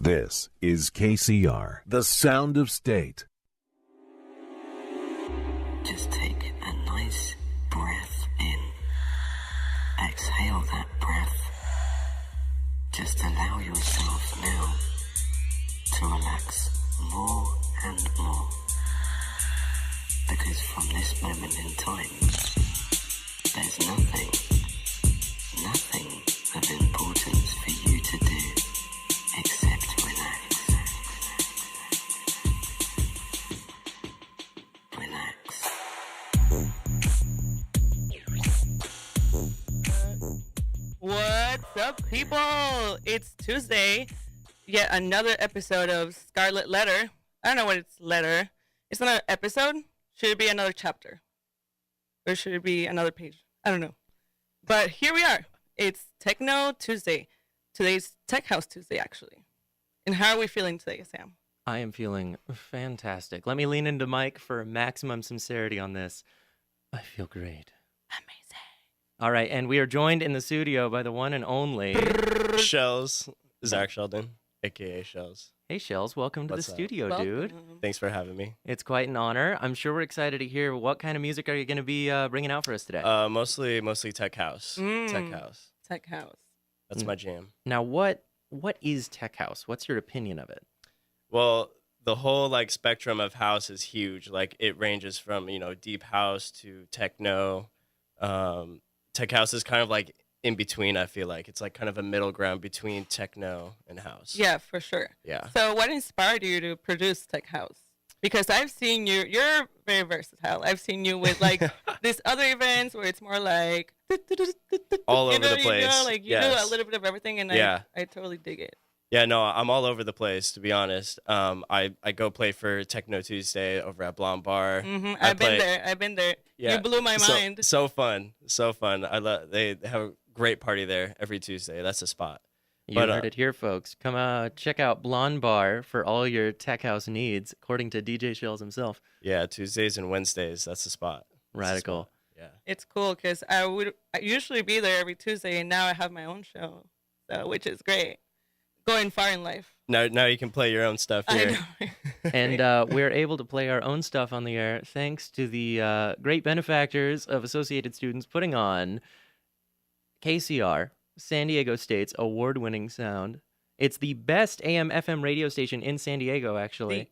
This is KCR, the sound of state. Just take a nice breath in. Exhale that breath. Just allow yourself now to relax more and more. Because from this moment in time, there's nothing of importance for you to do except relax. Relax. What's up, people? It's Tuesday. Yet another episode of Scarlett Letter. I don't know what it's letter. It's another episode. Should it be another chapter? Or should it be another page? I don't know. But here we are. It's Techno Tuesday. Today's Tech House Tuesday, actually. And how are we feeling today, Sam? I am feeling fantastic. Let me lean into Mike for maximum sincerity on this. I feel great. Amazing. All right, and we are joined in the studio by the one and only Shellz, Zach Sheldon, a.k.a. Shellz. Hey, Shellz, welcome to What's the up? studio, dude. Thanks for having me. It's quite an honor. I'm sure we're excited to hear what kind of music are you going to be bringing out for us today. Mostly tech house. Tech house. Tech House. That's my jam. Now, what is tech house? What's your opinion of it? Well, the whole spectrum of house is huge. It ranges from deep house to techno. Tech house is kind of in between. I feel like it's kind of a middle ground between techno and house. Yeah, for sure. Yeah. So what inspired you to produce Tech House? Because I've seen you're very versatile. I've seen you with these other events where it's more all over the place. You do a little bit of everything, and yeah. I totally dig it. Yeah, no, I'm all over the place, to be honest. I go play for Techno Tuesday over at Blonde Bar. I've been there. Yeah. You blew my mind. So fun. They have a great party there every Tuesday. That's the spot. You heard it here, folks. Come check out Blonde Bar for all your tech house needs, according to DJ Shellz himself. Yeah, Tuesdays and Wednesdays. That's the spot. Radical. Yeah. It's cool because I usually be there every Tuesday, and now I have my own show, which is great. Going far in life. Now you can play your own stuff here. I know. And we're able to play our own stuff on the air thanks to the great benefactors of Associated Students putting on KCR, San Diego State's award-winning sound. It's the best AM/FM radio station in San Diego, actually.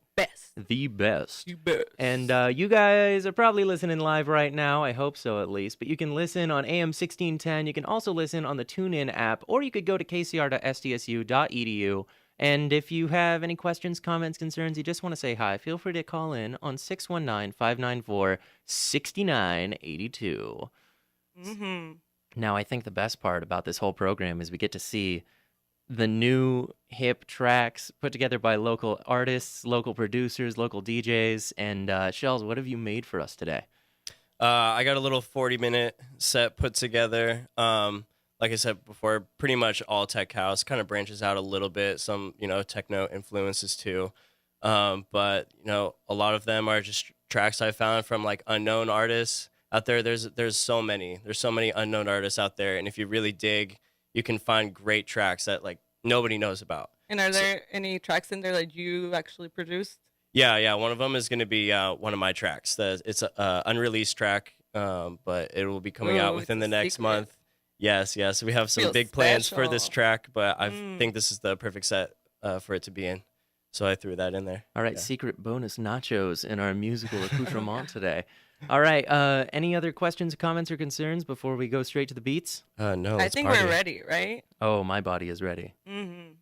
The best. And you guys are probably listening live right now. I hope so, at least. But you can listen on AM 1610. You can also listen on the TuneIn app, or you could go to kcr.sdsu.edu. And if you have any questions, comments, concerns, you just want to say hi, feel free to call in on 619-594-6982. Now, I think the best part about this whole program is we get to see the new hip tracks put together by local artists, local producers, local DJs. And Shellz, what have you made for us today? I got a little 40-minute set put together. Like I said before, pretty much all tech house. Kind of branches out a little bit. Some, techno influences too. But, a lot of them are just tracks I found from unknown artists out there. There's so many. There's so many unknown artists out there. And if you really dig, you can find great tracks that nobody knows about. And are there any tracks in there that you actually produced? Yeah. One of them is going to be one of my tracks. It's an unreleased track, but it will be coming out within the next month. Yes. We have some big plans for this track, but I think this is the perfect set for it to be in. So I threw that in there. All right, secret bonus nachos in our musical accoutrement today. All right, any other questions, comments, or concerns before we go straight to the beats? No, I think we're ready, right? Oh, my body is ready. Mm-hmm.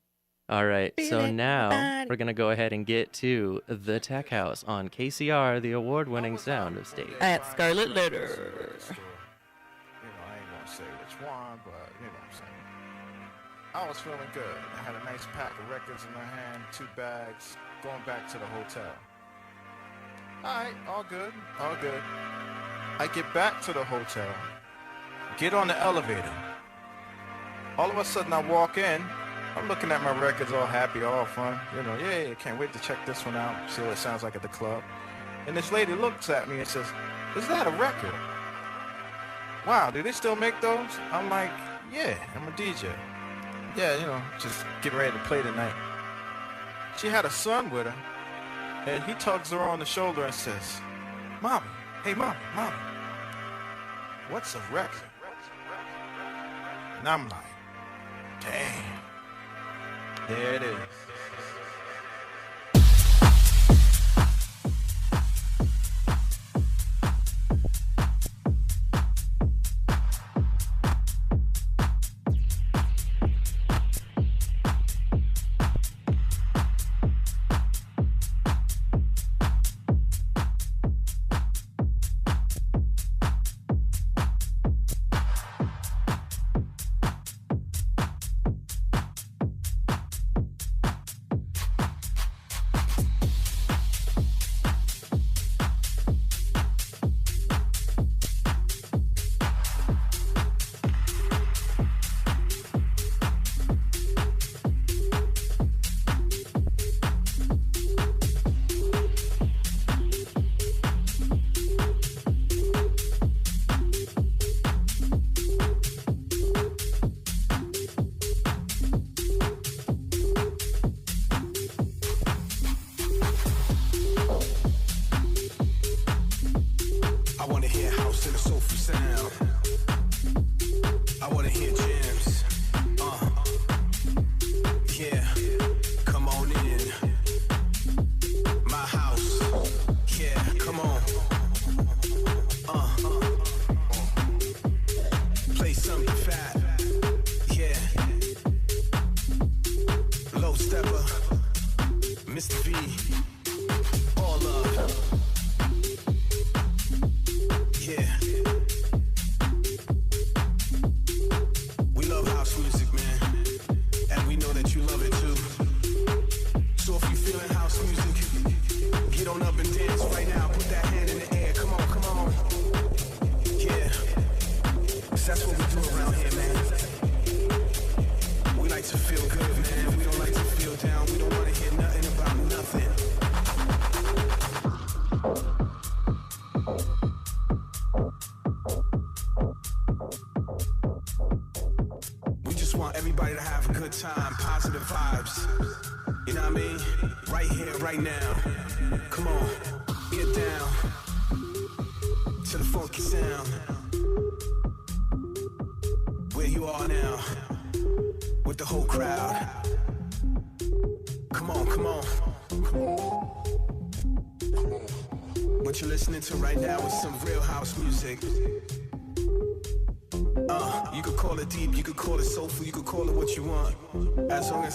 All right, so now we're going to go ahead and get to the Tech House on KCR, the award-winning sound of state. At Scarlett Letter. I ain't gonna say which one, but you know what I'm saying. I was feeling good. I had a nice pack of records in my hand, 2 bags, going back to the hotel. Alright, all good. I get back to the hotel, get on the elevator. All of a sudden I walk in, I'm looking at my records, all happy, all fun. Yeah, can't wait to check this one out, see what it sounds like at the club. And this lady looks at me and says, "Is that a record?" Wow, do they still make those? I'm like, yeah, I'm a DJ. Yeah, just getting ready to play tonight. She had a son with her, and he tugs her on the shoulder and says, "Mommy, hey, mommy, what's a record?" And I'm like, damn, there it is.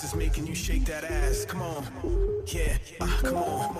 It's making you shake that ass. Come on, yeah, come on.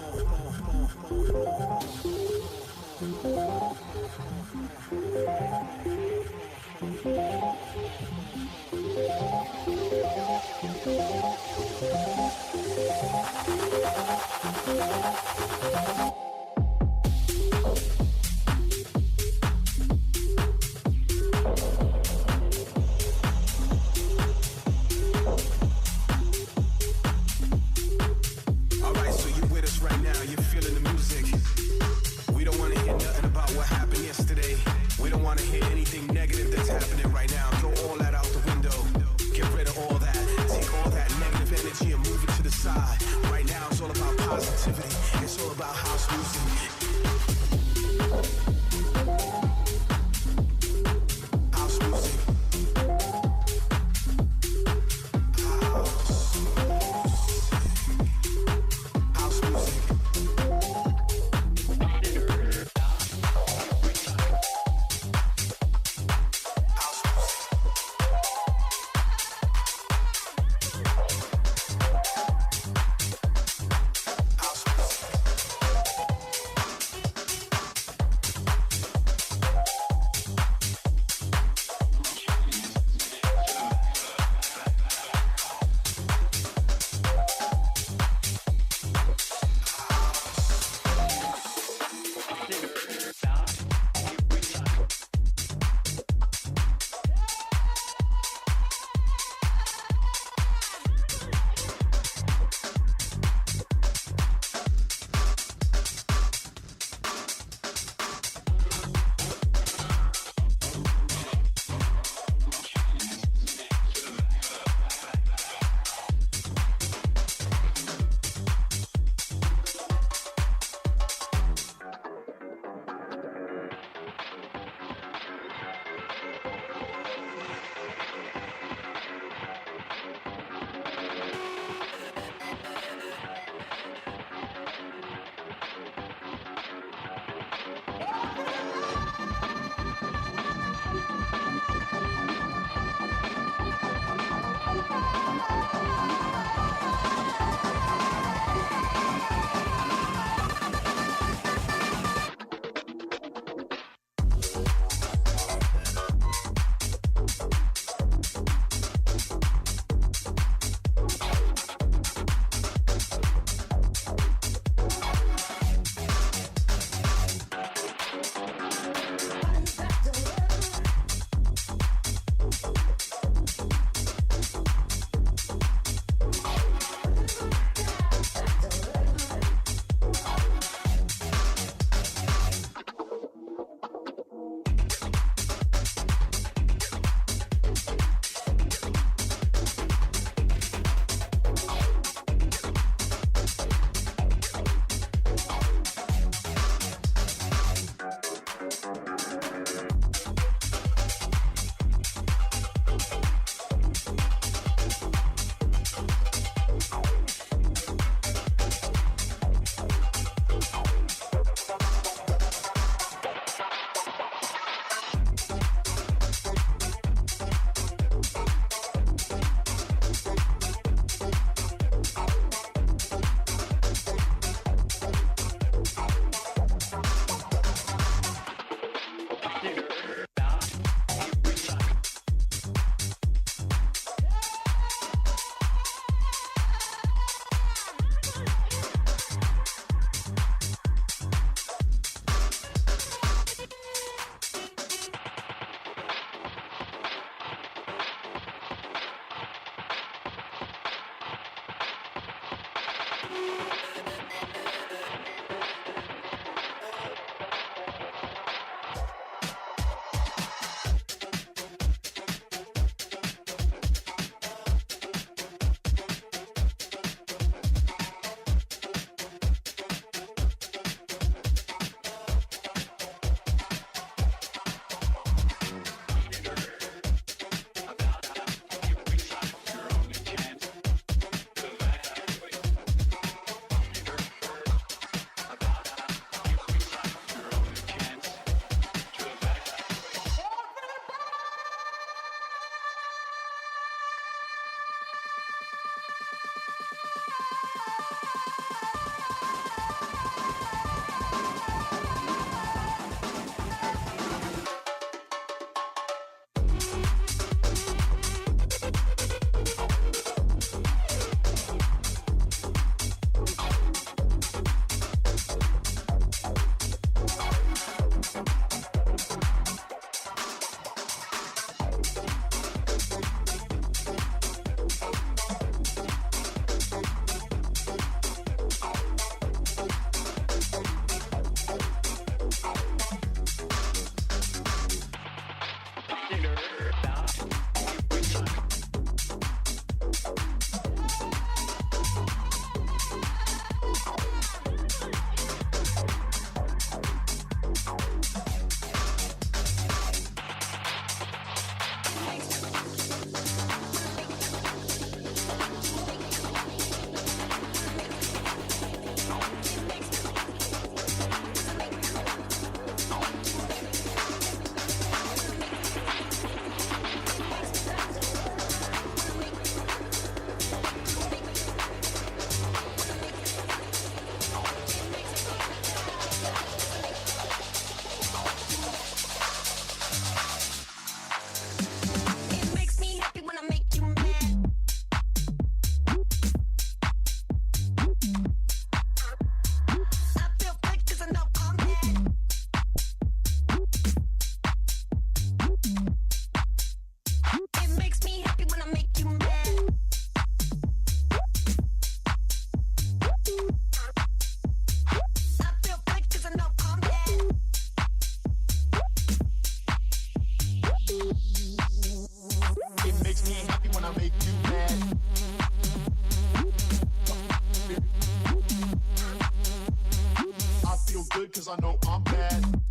'cause I know I'm bad.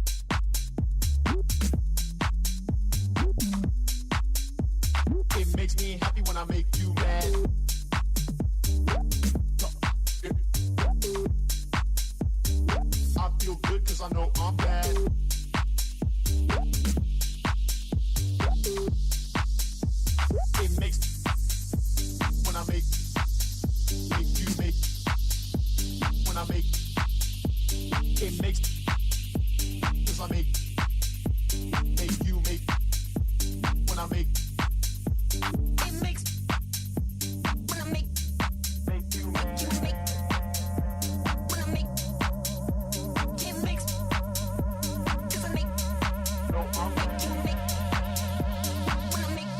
It makes me happy when I make you mad. I feel good 'cause I know I'm bad. It makes when I make you make when I make it makes 'cause I make you make when I make it makes when I make you mad. You make when I make it makes 'cause I make no I'm make you make when I make.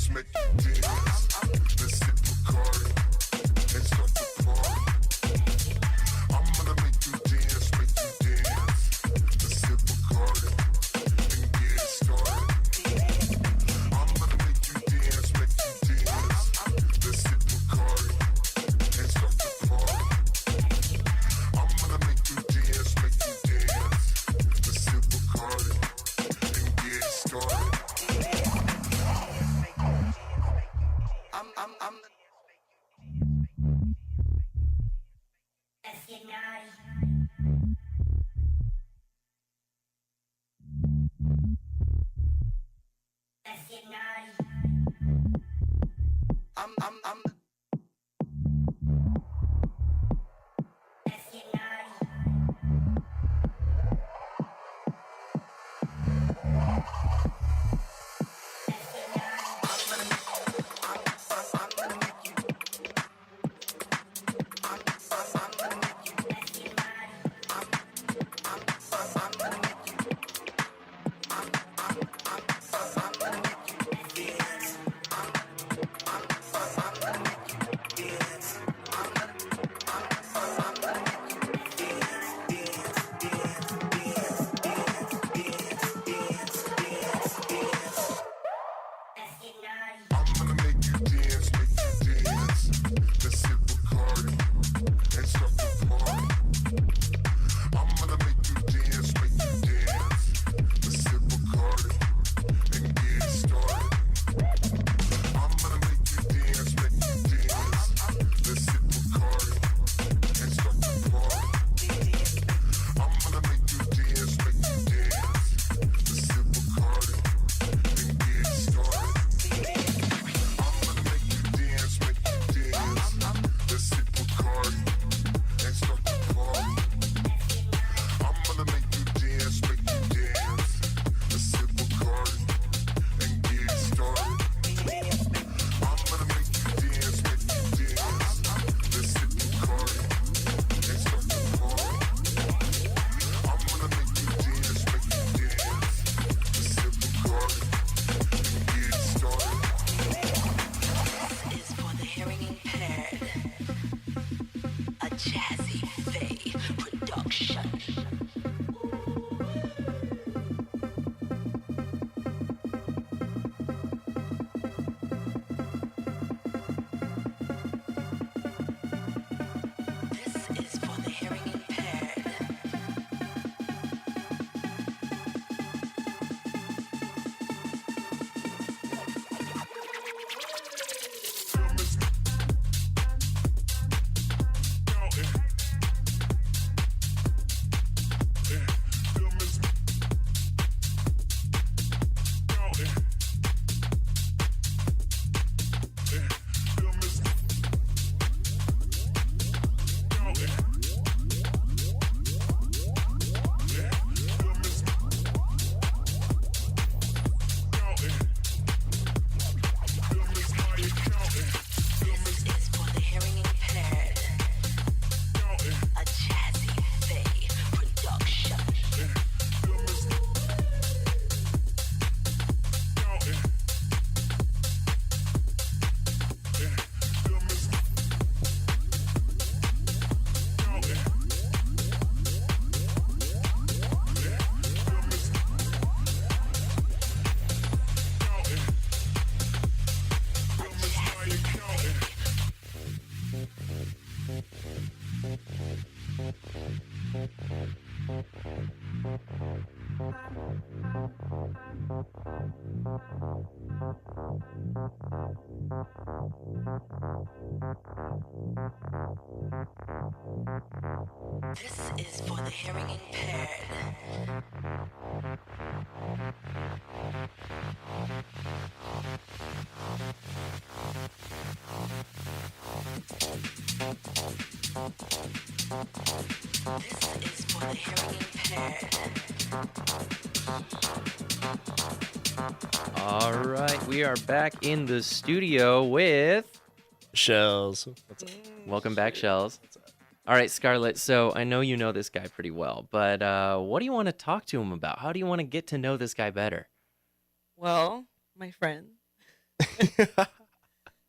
dance, make you dance. Let's sip Bacardi and start the party. I'm gonna make you dance, make you dance. Let's sip Bacardi and get it started. I'm gonna make you dance, make you dance. Let's sip Bacardi and start the party. I'm gonna make you dance, make you dance. Let's sip Bacardi and get it started. Let's get naughty. Let's get naughty. Let's get naughty. Let's get naughty. Let's get naughty. Let's get naughty. I'm gonna make you dance, make you dance. Let's sip Bacardi and start the party. I'm gonna make you dance, make you dance. Let's sip Bacardi and get it started. I'm gonna make you dance, make you dance. Let's sip Bacardi and start the party. I'm gonna make you dance, make you dance. Let's sip Bacardi and get it started. I'm gonna make you dance, make you dance. Let's sip Bacardi and start the party. I'm gonna make you dance, make you dance. Let's sip Bacardi and get it started. I'm gonna make you dance, make you dance. Let's sip Bacardi and start the party. I'm gonna make you dance, make you dance. Let's sip Bacardi and get it started. Is for the hearing impaired. A Jazzy Faye production. This is for the hearing impaired. This is for the hearing impaired. A Jazzy Faye production. A Jazzy Faye. This is for the hearing impaired. This is for the hearing impaired. All right, we are back in the studio with. Shellz. What's up? Welcome back, Shellz. All right, Scarlett. So I know you know this guy pretty well, but what do you want to talk to him about? How do you want to get to know this guy better? Well, my friend.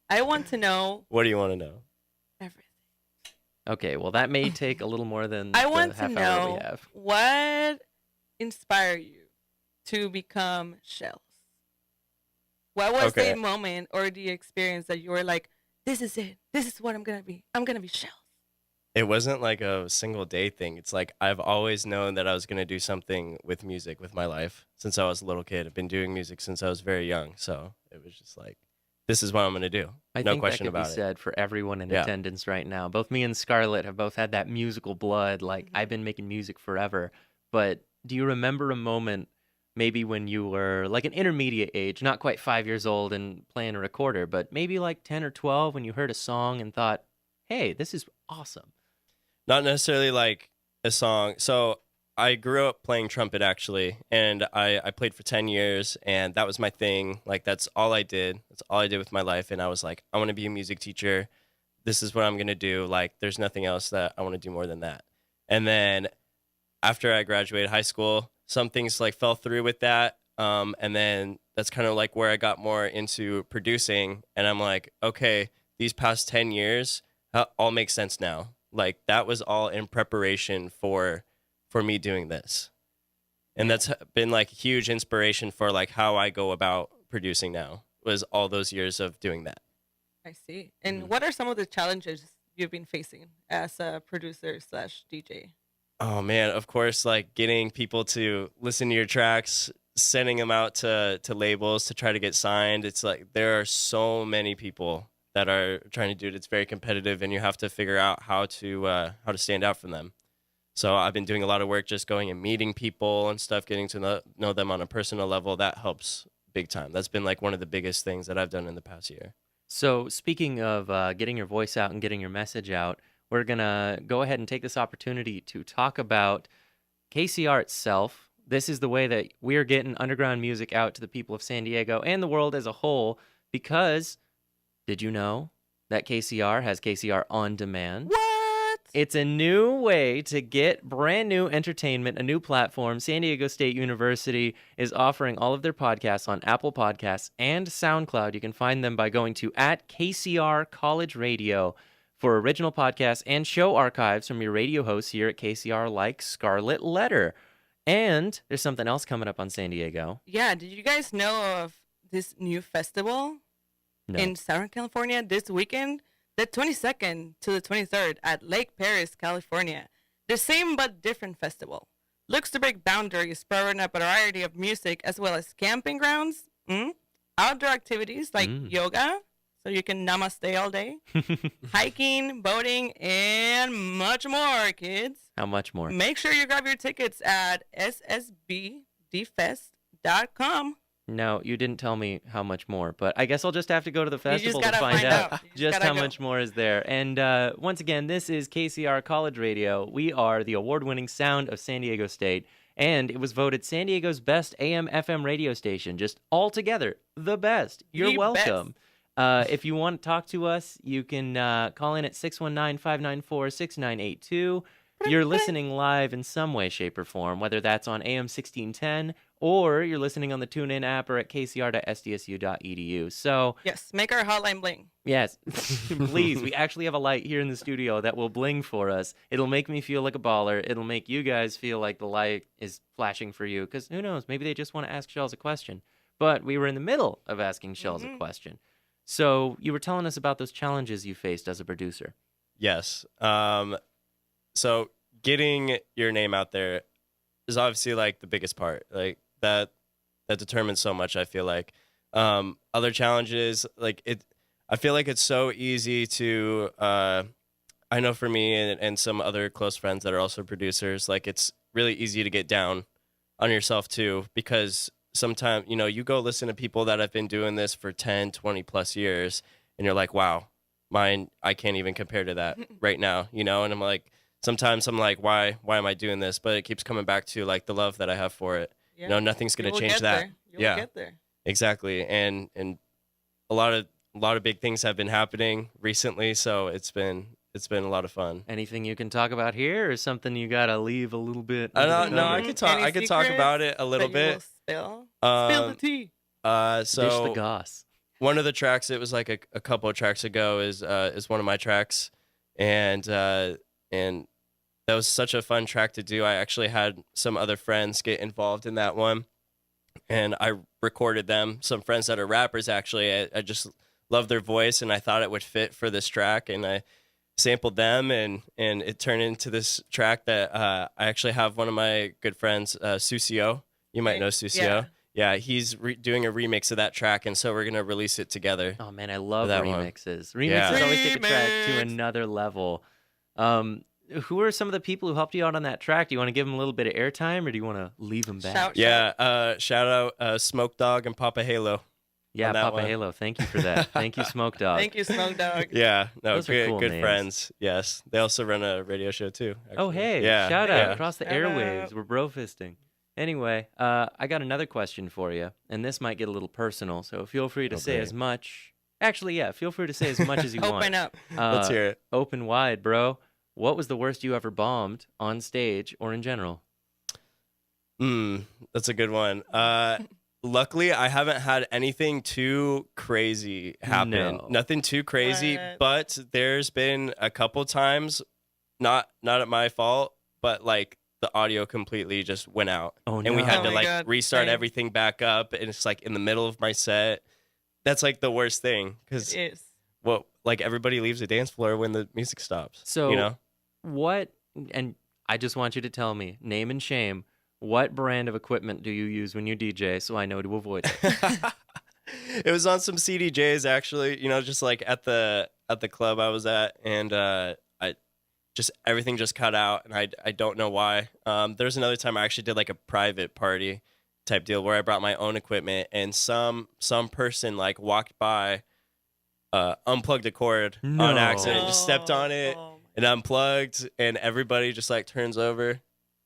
I want to know What do you want to know? everything. Okay, well, that may take a little more than I the want to half hour we know have. what inspired you to become Shellz. What was Okay. the moment or the experience that you were like, this is it. This is what I'm going to be. I'm going to be Shellz. It wasn't like a single day thing. It's like I've always known that I was going to do something with music with my life since I was a little kid. I've been doing music since I was very young. So it was just like, this is what I'm going to do. I No think question that could about be it. said for everyone in Yeah. attendance right now. Both me and Scarlett have both had that musical blood. Like, I've been making music forever. But do you remember a moment, maybe when you were like an intermediate age, not quite 5 years old and playing a recorder, but maybe like 10 or 12 when you heard a song and thought, hey, this is awesome? Not necessarily like a song. So I grew up playing trumpet actually, and I played for 10 years, and that was my thing. Like, that's all I did. That's all I did with my life. And I was like, I want to be a music teacher. This is what I'm going to do. Like, there's nothing else that I want to do more than that. And then after I graduated high school, some things like fell through with that. And then that's kind of like where I got more into producing. And I'm like, okay, these past 10 years all make sense now. Like, that was all in preparation for me doing this. And that's been like huge inspiration for like how I go about producing now, was all those years of doing that. I see. And Mhm. what are some of the challenges you've been facing as a producer slash DJ? Oh man, of course, like getting people to listen to your tracks, sending them out to labels to try to get signed. It's like there are so many people that are trying to do it. It's very competitive, and you have to figure out how to stand out from them. So I've been doing a lot of work just going and meeting people and stuff, getting to know them on a personal level. That helps big time. That's been like one of the biggest things that I've done in the past year. So, speaking of getting your voice out and getting your message out, we're going to go ahead and take this opportunity to talk about KCR itself. This is the way that we're getting underground music out to the people of San Diego and the world as a whole, because did you know that KCR has KCR On Demand? What? It's a new way to get brand new entertainment, a new platform. San Diego State University is offering all of their podcasts on Apple Podcasts and SoundCloud. You can find them by going to @KCR College Radio for original podcasts and show archives from your radio hosts here at KCR, like Scarlett Letter. And there's something else coming up on San Diego. Yeah, did you guys know of this new festival No. in Southern California this weekend? The 22nd to the 23rd at Lake Perris, California. The same but different festival. Looks to break boundaries, providing a variety of music as well as camping grounds, outdoor activities like yoga, so you can namaste all day, hiking, boating, and much more, kids. How much more? Make sure you grab your tickets at ssbdfest.com. No, you didn't tell me how much more, but I guess I'll just have to go to the just festival to gotta find find out out. You just just gotta how go. much more is there. And once again, this is KCR College Radio. We are the award-winning sound of San Diego State, and it was voted San Diego's best AM/FM radio station, just altogether the best. You're The welcome. If you want to talk to us, you can call in at 619-594-6982. You're listening live in some way, shape, or form, whether that's on AM 1610 or you're listening on the TuneIn app or at kcr.sdsu.edu. So, Yes, make our hotline bling. yes, please, we actually have a light here in the studio that will bling for us. It'll make me feel like a baller. It'll make you guys feel like the light is flashing for you, because who knows, maybe they just want to ask Shellz a question. But we were in the middle of asking Shellz a question. So you were telling us about those challenges you faced as a producer. Yes. So getting your name out there is obviously like the biggest part. Like that determines so much, I feel like. Other challenges, like I feel like it's so easy to I know for me and some other close friends that are also producers, like it's really easy to get down on yourself too, because sometimes, you go listen to people that have been doing this for 10, 20 plus years, and you're like, wow, mine, I can't even compare to that right now, and I'm like, sometimes I'm like, why am I doing this? But it keeps coming back to like the love that I have for it. Yeah. Nothing's You going to will change get that. there. You will Yeah, get there. exactly. And a lot of big things have been happening recently, so it's been a lot of fun. Anything you can talk about here, or something you gotta leave a little bit? I under the don't know. I cover? could talk. Any I could talk secrets about it a little that you will bit. Spill the Um, tea. So Dish the goss. one of the tracks, it was like a couple of tracks ago, is one of my tracks, and that was such a fun track to do. I actually had some other friends get involved in that one, and I recorded them. Some friends that are rappers, actually. I just love their voice, and I thought it would fit for this track, and I sampled them, and it turned into this track that I actually have one of my good friends, Susio. You might know Susio. Yeah, he's doing a remix of that track, and so we're going to release it together. Oh, man, I love that remixes. one. Remixes Yeah. always take a track to another level. Who are some of the people who helped you out on that track? Do you want to give them a little bit of airtime, or do you want to leave them back? Shout out Smoke Dog and Papa Halo. Yeah, on that Papa one. Halo. Thank you for that. Thank you, Smoke Dog. Thank you, Smoke Dog. Yeah, no, Those are cool good names. friends. Yes, they also run a radio show too. Oh, actually. hey, yeah, shout out yeah. across the Shout airwaves. out. We're bro fisting. Anyway, I got another question for you, and this might get a little personal, so feel free to say great. as much. Actually, yeah, feel free to say as much as you want. Open up. Let's hear it. Open wide, bro. What was the worst you ever bombed on stage or in general? That's a good one. Luckily, I haven't had anything too crazy happen. No. Nothing too crazy, What? but there's been a couple times, not at my fault, but like the audio completely just went out. Oh, And we no. had Oh to my like God, restart same. everything back up, and it's like in the middle of my set. That's like the worst thing, because It is. like everybody leaves the dance floor when the music stops. So, you know, what, and I just want you to tell me, name and shame, what brand of equipment do you use when you DJ so I know to avoid it? it was on some CDJs actually. You know, just like at the club I was at, and I just everything just cut out, and I don't know why. There's another time I actually did like a private party type deal where I brought my own equipment, and some person like walked by, unplugged a cord No. on accident, just stepped on it Oh, and unplugged, and everybody just like turns over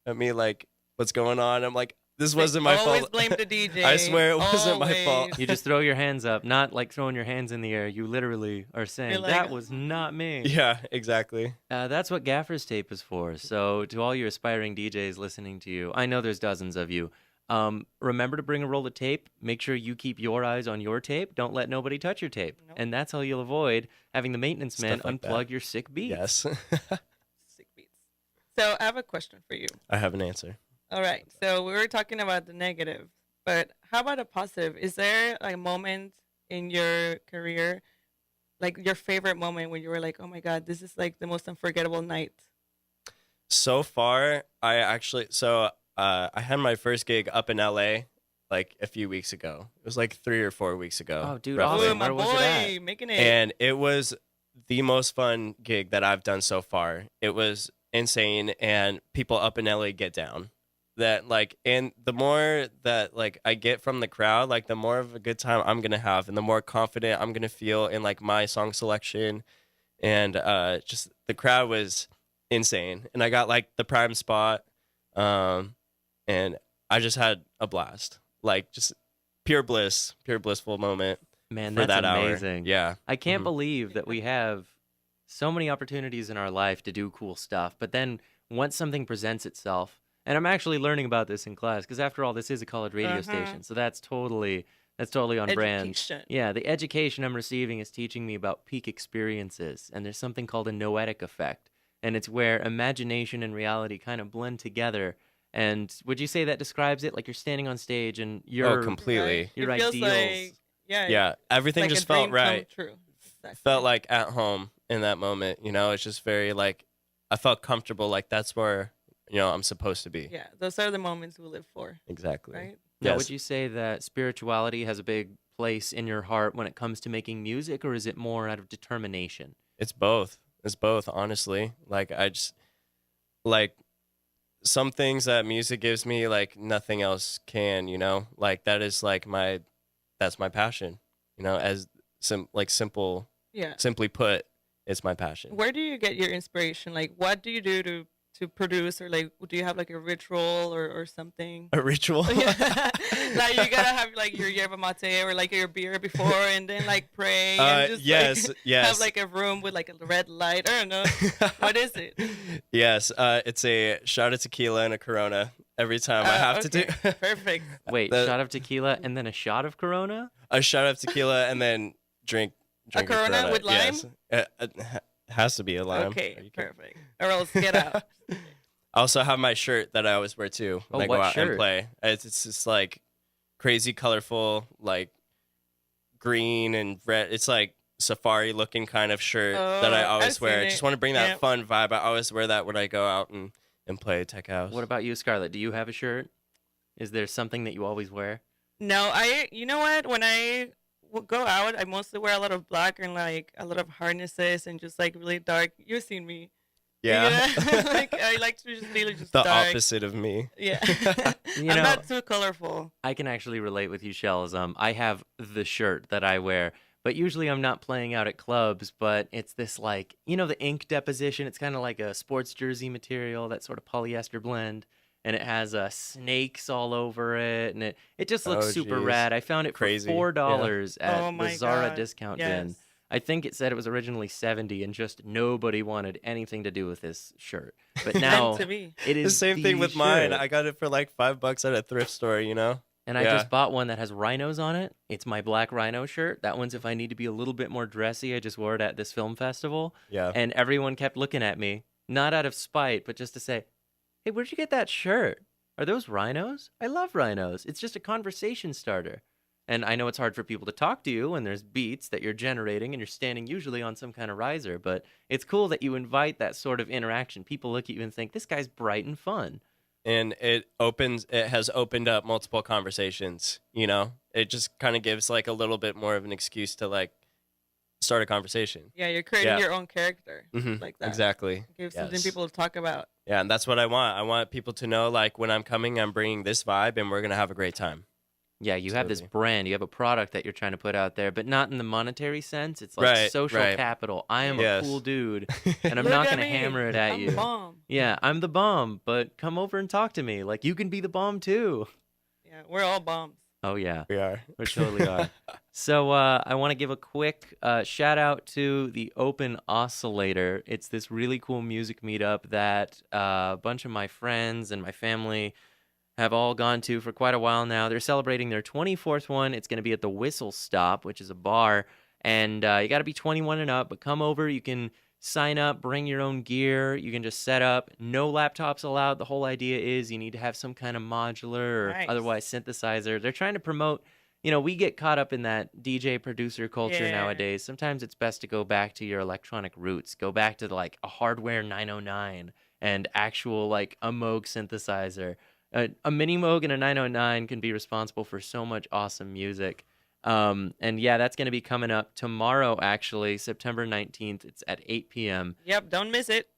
at me like, what's going on? I'm like, this wasn't my always fault. blame the DJ. I swear it wasn't my Always. fault. You just throw your hands up, not like throwing your hands in the air. You literally are saying, You're like, that was not me. Yeah, exactly. That's what Gaffer's Tape is for. So, to all your aspiring DJs listening to you, I know there's dozens of you. Remember to bring a roll of tape. Make sure you keep your eyes on your tape. Don't let nobody touch your tape. Nope. And that's how you'll avoid having the maintenance man Stuff like that. unplug your sick beats. Yes. Sick beats. So I have a question for you. I have an answer. All right. So we were talking about the negative, but how about a positive? Is there like a moment in your career, like your favorite moment when you were like, oh my God, this is like the most unforgettable night? So far, I had my first gig up in LA like a few weeks ago. It was like 3 or 4 weeks ago. Oh, dude, roughly. Oh, awesome. my Where was it at? boy, making it. And it was the most fun gig that I've done so far. It was insane, and people up in LA get down. That like, and the more that like I get from the crowd, like the more of a good time I'm gonna have, and the more confident I'm gonna feel in like my song selection, and just the crowd was insane, and I got like the prime spot, and I just had a blast, like just pure blissful moment Man, for that's that amazing. hour. Yeah, I can't Mhm. believe that we have so many opportunities in our life to do cool stuff, but then once something presents itself, and I'm actually learning about this in class because after all, this is a college radio station, so that's totally on brand. Education. Yeah, the education I'm receiving is teaching me about peak experiences, and there's something called a noetic effect, and it's where imagination and reality kind of blend together. And would you say that describes it? Like you're standing on stage and your completely. your it feels ideals. like, yeah, Yeah, everything like just a dream felt right. Come true. Exactly. Felt like at home in that moment. You know, it's just very like I felt comfortable. Like that's where I'm supposed to be. Yeah, those are the moments we live for, Exactly. right? Now, Yes. would you say that spirituality has a big place in your heart when it comes to making music, or is it more out of determination? It's both. It's both. Honestly, like I just like some things that music gives me, like nothing else can. Like that is like that's my passion. As Yeah. simply put, it's my passion. Where do you get your inspiration? Like, what do you do to produce, or like, do you have like a ritual or something? A ritual. Yeah. Like you gotta have like your yerba mate or like your beer before, and then like pray. And just, yes, like, yes. Have like a room with like a red light. I don't know. What is it? Yes, it's a shot of tequila and a Corona, every time I have to do Perfect. Wait, The- shot of tequila and then a shot of Corona? a shot of tequila and then drink Corona with lime? Yes. It has to be a lime. Are Okay, you kidding? perfect. Or else get out. I also have my shirt that I always wear too when Oh, I go what out shirt? and play. It's just like crazy colorful, like green and red. It's like safari looking kind of shirt that I Oh, always I've wear. seen Just it. want to bring that Yep. fun vibe. I always wear that when I go out and play tech house. What about you, Scarlett? Do you have a shirt? Is there something that you always wear? No, you know what? When I go out, I mostly wear a lot of black and like a lot of harnesses and just like really dark. You've seen me. Yeah. Like I like to just really just the dark. opposite of me. Yeah. You I'm know, not too colorful. I can actually relate with you, Shellz. I have the shirt that I wear, but usually I'm not playing out at clubs, but it's this like, the ink deposition. It's kind of like a sports jersey material, that sort of polyester blend, and it has snakes all over it, and it just looks Oh, super geez. rad. I found it Crazy. for $4 at Oh the my Zara God. discount Yes. bin. I think it said it was originally $70, and just nobody wanted anything to do with this shirt. But now Meant to be. it is The same thing the with mine. shirt. I got it for like $5 at a thrift store, And I Yeah. just bought one that has rhinos on it. It's my black rhino shirt. That one's if I need to be a little bit more dressy. I just wore it at this film festival. Yeah. And everyone kept looking at me, not out of spite, but just to say, hey, where'd you get that shirt? Are those rhinos? I love rhinos. It's just a conversation starter. And I know it's hard for people to talk to you when there's beats that you're generating and you're standing usually on some kind of riser, but it's cool that you invite that sort of interaction. People look at you and think, this guy's bright and fun. And it has opened up multiple conversations, It just kind of gives like a little bit more of an excuse to like start a conversation. Yeah, you're creating Yeah. your own character Mhm, like that. Exactly. Give something Yes. people to talk about. Yeah, and that's what I want. I want people to know like when I'm coming, I'm bringing this vibe and we're going to have a great time. Yeah, you have this Absolutely. brand, you have a product that you're trying to put out there, but not in the monetary sense. It's like Right, social right. capital. I am Yes. a cool dude, and I'm Look not at going to me. hammer it at I'm you. Bomb. Yeah, I'm the bomb, but come over and talk to me. Like, you can be the bomb too. Yeah, we're all bombs. Oh, yeah, We are. we totally are. So I want to give a quick shout out to the Open Oscillator. It's this really cool music meetup that a bunch of my friends and my family have all gone to for quite a while now. They're celebrating their 24th one. It's going to be at the Whistle Stop, which is a bar, and you got to be 21 and up, but come over. You can sign up, bring your own gear. You can just set up. No laptops allowed. The whole idea is you need to have some kind of modular or Nice. otherwise synthesizer. They're trying to promote, we get caught up in that DJ producer culture Yeah. nowadays. Sometimes it's best to go back to your electronic roots. Go back to like a hardware 909 and actual like a Moog synthesizer. A mini Moog and a 909 can be responsible for so much awesome music. And yeah, that's going to be coming up tomorrow, actually, September 19th. It's at 8 p.m. Yep, don't miss it.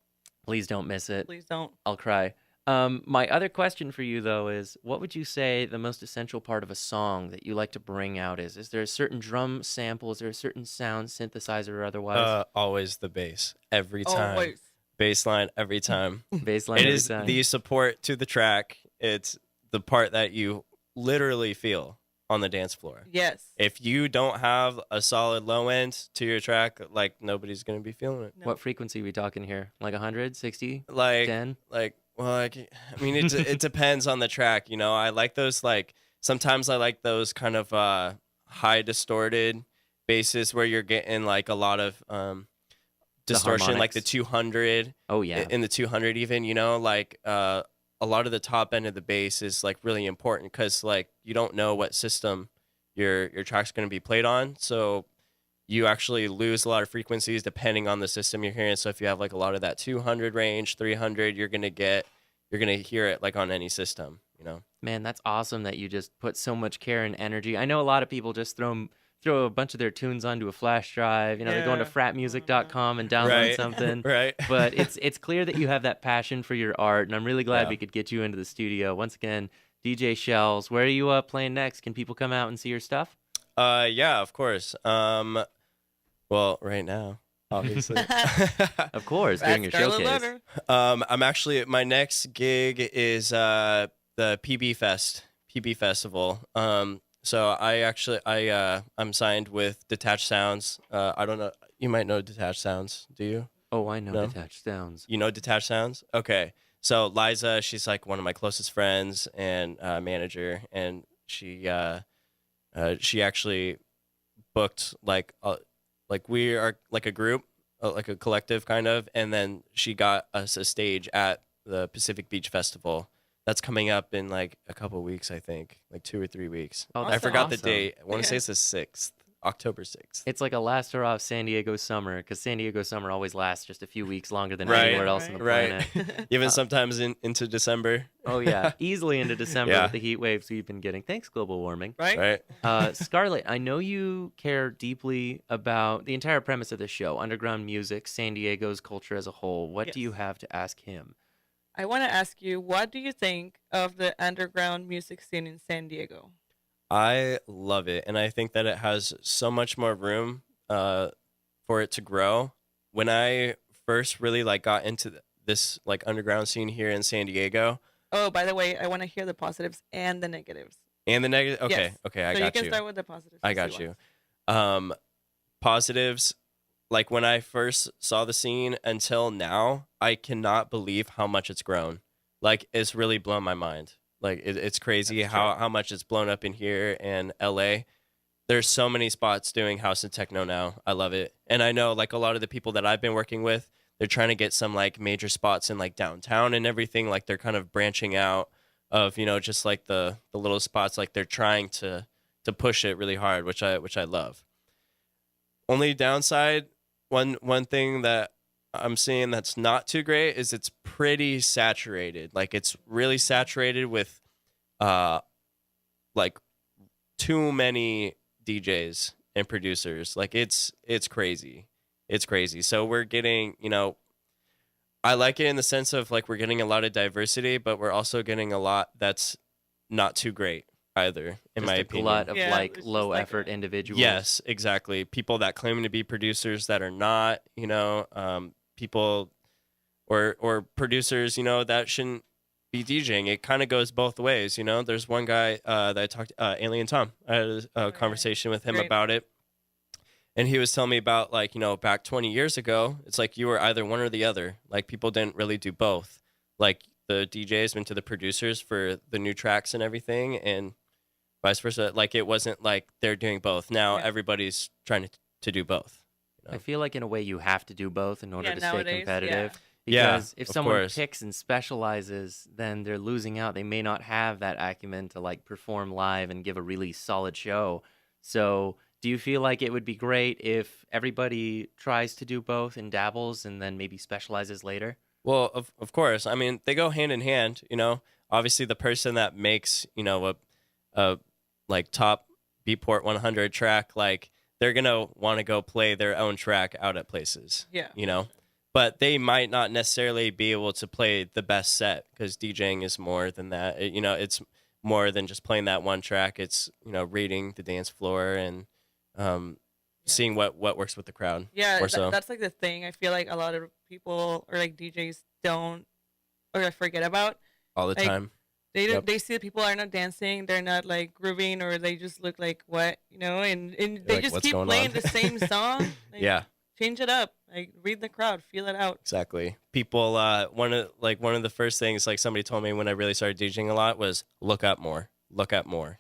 Please don't miss it. Please don't. I'll cry. My other question for you, though, is what would you say the most essential part of a song that you like to bring out is? Is there a certain drum sample? Is there a certain sound, synthesizer or otherwise? Always the bass. Every time. Always. Bass line every time. Baseline It every is time. the support to the track. It's the part that you literally feel on the dance floor. Yes. If you don't have a solid low end to your track, like nobody's gonna be feeling it. No. What frequency are we talking here? Like 100, 60, Like 10? I mean, it depends on the track. I like those sometimes I like those kind of high distorted basses where you're getting like a lot of distortion, like the harmonics. 200. Oh, yeah. In the 200 even, a lot of the top end of the bass is like really important because like you don't know what system your track's going to be played on, so you actually lose a lot of frequencies depending on the system you're hearing. So if you have like a lot of that 200 range, 300, you're gonna hear it like on any system. Man, that's awesome that you just put so much care and energy. I know a lot of people just throw a bunch of their tunes onto a flash drive. They go into Yeah. fratmusic.com and download Right. something. Right. But it's clear that you have that passion for your art, and I'm really glad Yeah. we could get you into the studio. Once again, DJ Shellz, where are you playing next? Can people come out and see your stuff? Yeah, of course. Well, right now, obviously. Of course, during your Scarlett showcase. Letter. I'm actually my next gig is the PB Festival. So I'm signed with Detached Sounds. I don't know. You might know Detached Sounds. Do you? Oh, I know No? Detached Sounds. You know Detached Sounds? Okay. So Liza, she's like one of my closest friends and manager, and she actually booked like we are like a group, like a collective kind of, and then she got us a stage at the Pacific Beach Festival. That's coming up in like a couple weeks, I think, like 2 or 3 weeks. Oh, I that's forgot the awesome. date. I want to say it's the 6th, October 6th. It's like a laster off San Diego summer, because San Diego summer always lasts just a few weeks longer than Right, anywhere else on the right. planet. Even sometimes into December. Oh yeah, easily into December Yeah. with the heat waves we've been getting. Thanks, global warming. Right? Right. Scarlett, I know you care deeply about the entire premise of the show, underground music, San Diego's culture as a whole. What do you Yes. have to ask him? I want to ask you, what do you think of the underground music scene in San Diego? I love it, and I think that it has so much more room for it to grow. When I first really like got into this like underground scene here in San Diego, Oh, by the way, I want to hear the positives and the negatives. and the negative. Okay, Yes. okay, I so got you can you. start with the positives. I if got want. you. Positives, like when I first saw the scene until now, I cannot believe how much it's grown. Like it's really blown my mind. Like it's crazy That's how much it's blown up in here in LA. There's so many spots doing house and techno now. I love it. And I know like a lot of the people that I've been working with, they're trying to get some like major spots in like downtown and everything. Like they're kind of branching out of, you know, just like the little spots. Like they're trying to push it really hard, which I love. Only downside, one thing that I'm seeing that's not too great is it's pretty saturated. Like it's really saturated with like too many DJs and producers. Like it's crazy. It's crazy. So we're getting, you know, I like it in the sense of like we're getting a lot of diversity, but we're also getting a lot that's not too great either, in Just my a opinion. glut of Yeah, like it's just low like effort a- individuals. Yes, exactly. People that claim to be producers that are not, you know, people or producers, you know, that shouldn't be DJing. It kind of goes both ways, you know. There's one guy that I talked Alien Tom. I had a conversation with him Great. about it. And he was telling me about like, you know, back 20 years ago, it's like you were either one or the other. Like people didn't really do both. Like the DJs went to the producers for the new tracks and everything, and vice versa. Like it wasn't like they're doing both. Now Yeah. everybody's trying to do both. You know? I feel like in a way you have to do both in order Yeah, to nowadays, stay competitive. Yeah, Because if of someone course. picks and specializes, then they're losing out. They may not have that acumen to like perform live and give a really solid show. So do you feel like it would be great if everybody tries to do both and dabbles and then maybe specializes later? Well, of course. I mean, they go hand in hand, you know. Obviously the person that makes, you know, a like top Beatport 100 track, like they're going to want to go play their own track out at places. Yeah. You know. But they might not necessarily be able to play the best set, because DJing is more than that. You know, it's more than just playing that one track. It's, you know, reading the dance floor and seeing what works with the crowd. Yeah, Or so. that's like the thing. I feel like a lot of people or like DJs don't or forget about. All the like, time. They Yep. they see that people are not dancing, they're not like grooving, or they just look like what, you know, and they like, just "What's keep going playing on?" the same song. Like, Yeah. change it up. Like read the crowd, feel it out. Exactly. People, one of the first things like somebody told me when I really started DJing a lot was look up more,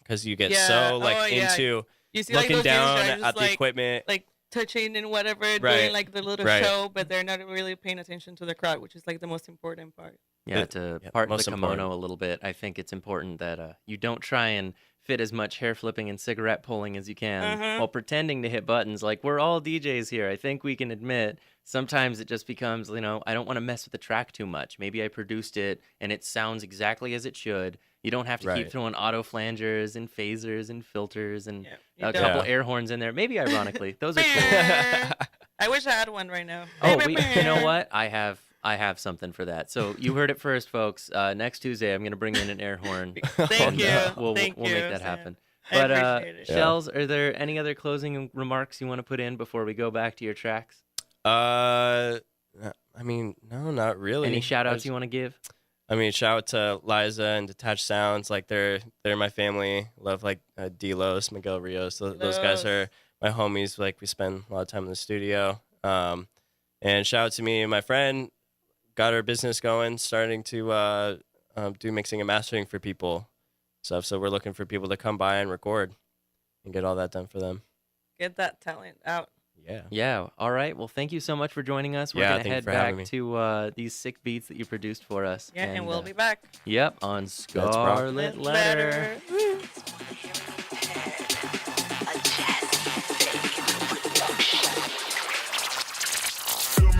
because you get Yeah. so like Oh, yeah. into You see like looking those down DJs just, at the like, equipment. like touching and whatever, Right. doing like the little Right. show, but they're not really paying attention to the crowd, which is like the most important part. Yeah, The- to yeah, part the most kimono important. a little bit, I think it's important that you don't try and fit as much hair flipping and cigarette pulling as you can Mhm. while pretending to hit buttons. Like, we're all DJs here. I think we can admit sometimes it just becomes, you know, I don't want to mess with the track too much. Maybe I produced it and it sounds exactly as it should. You don't have to keep Right. throwing auto flangers and phasers and filters and Yeah, you a don't. couple Yeah. air horns in there. Maybe ironically, those are cool. I wish I had one right now. Oh, you know what? I have something for that. So you heard it first, folks. Next Tuesday, I'm going to bring in an air horn. Thank and, you. We'll Thank make you, that Sam. happen. I But appreciate it. Shellz, are there any other closing remarks you want to put in before we go back to your tracks? I mean, no, not really. Any shout I outs just- you want to give? I mean, shout out to Liza and Detached Sounds. Like they're my family. Love like Delos, Miguel Rios. Those guys Delos. are my homies. Like we spend a lot of time in the studio. And shout out to me and my friend. got our business going, starting to do mixing and mastering for people, stuff. So we're looking for people to come by and record and get all that done for them. Get that talent out. Yeah. Yeah. All right. Well, thank you so much for joining us. We're Yeah, gonna thank you head for having back me. to these sick beats that you produced for us. Yeah, and we'll be back. Yep, on Scarlett Letter. Woo. A jazzy production. Feel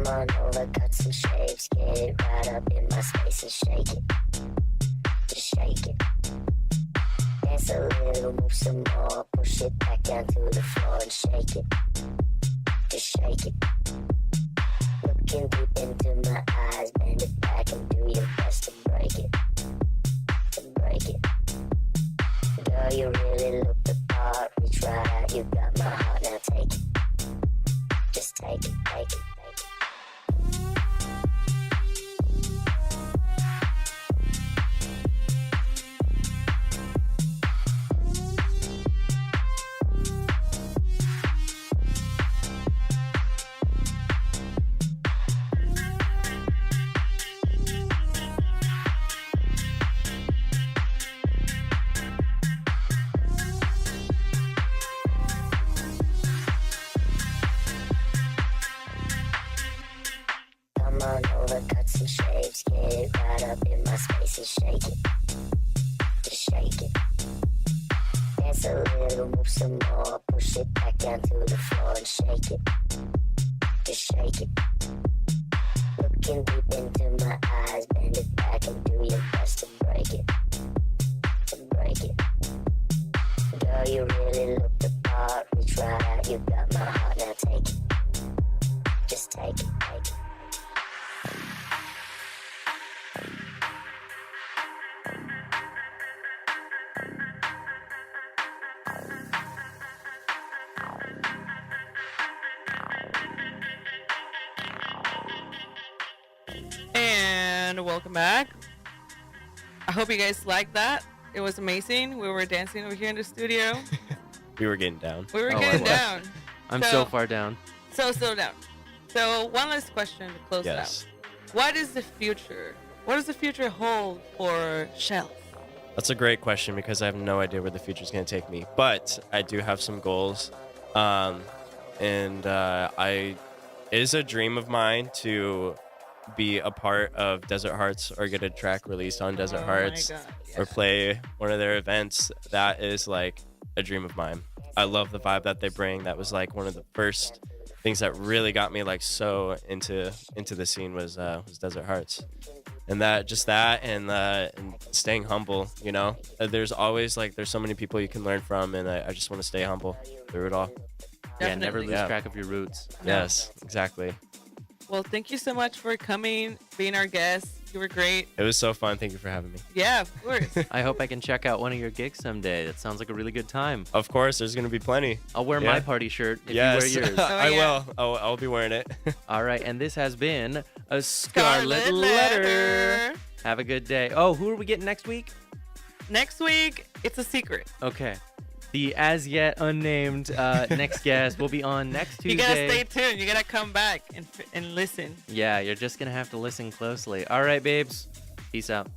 Come on over, cut some shapes, get it right up in my space and shake it. Just shake it. Dance a little, move some more, push it back down to the floor and shake it. Just shake it. Looking deep into my eyes, bend it back and do your best to break it. To break it. Girl, you really look the part, reach right out, you got my heart, now take it. Just take it, take it, take it. Come on over, cut some shapes, get it right up in my space and shake it. Just shake it. Dance a little, move some more, push it back down to the floor and shake it. Just shake it. Looking deep into my eyes, bend it back and do your best to break it. To break it. Girl, you really look the part, reach right out, you got my heart, now take it. Just take it, take it. And welcome back. I hope you guys liked that. It was amazing. We were dancing over here in the studio. We were getting down. We were Oh, I getting was. down. I'm so far down. So down. So one last question to close Yes. out. What is the future? What does the future hold for Shellz? That's a great question because I have no idea where the future is going to take me. But I do have some goals. It is a dream of mine to be a part of Desert Hearts or get a track released on Desert Hearts Oh my God, or yes. play one of their events. That is like a dream of mine. I love the vibe that they bring. That was like one of the first things that really got me like so into the scene was Desert Hearts. And and staying humble, you know. There's always there's so many people you can learn from, and I just want to stay humble through it all. Yeah, never Definitely. lose Yeah. track of your roots. Yes, exactly. Well, thank you so much for coming, being our guest. You were great. It was so fun. Thank you for having me. Yeah, of course. I hope I can check out one of your gigs someday. That sounds like a really good time. Of course, there's gonna be plenty. I'll wear Yeah. my party shirt if Yes, you wear yours. I yeah. will. I'll be wearing it. All right, and this has been a Scarlett Letter. Have a good day. Oh, who are we getting next week? Next week, it's a secret. Okay. The as yet unnamed next guest will be on next Tuesday. You gotta stay tuned. You gotta come back and listen. Yeah, you're just going to have to listen closely. All right, babes. Peace out.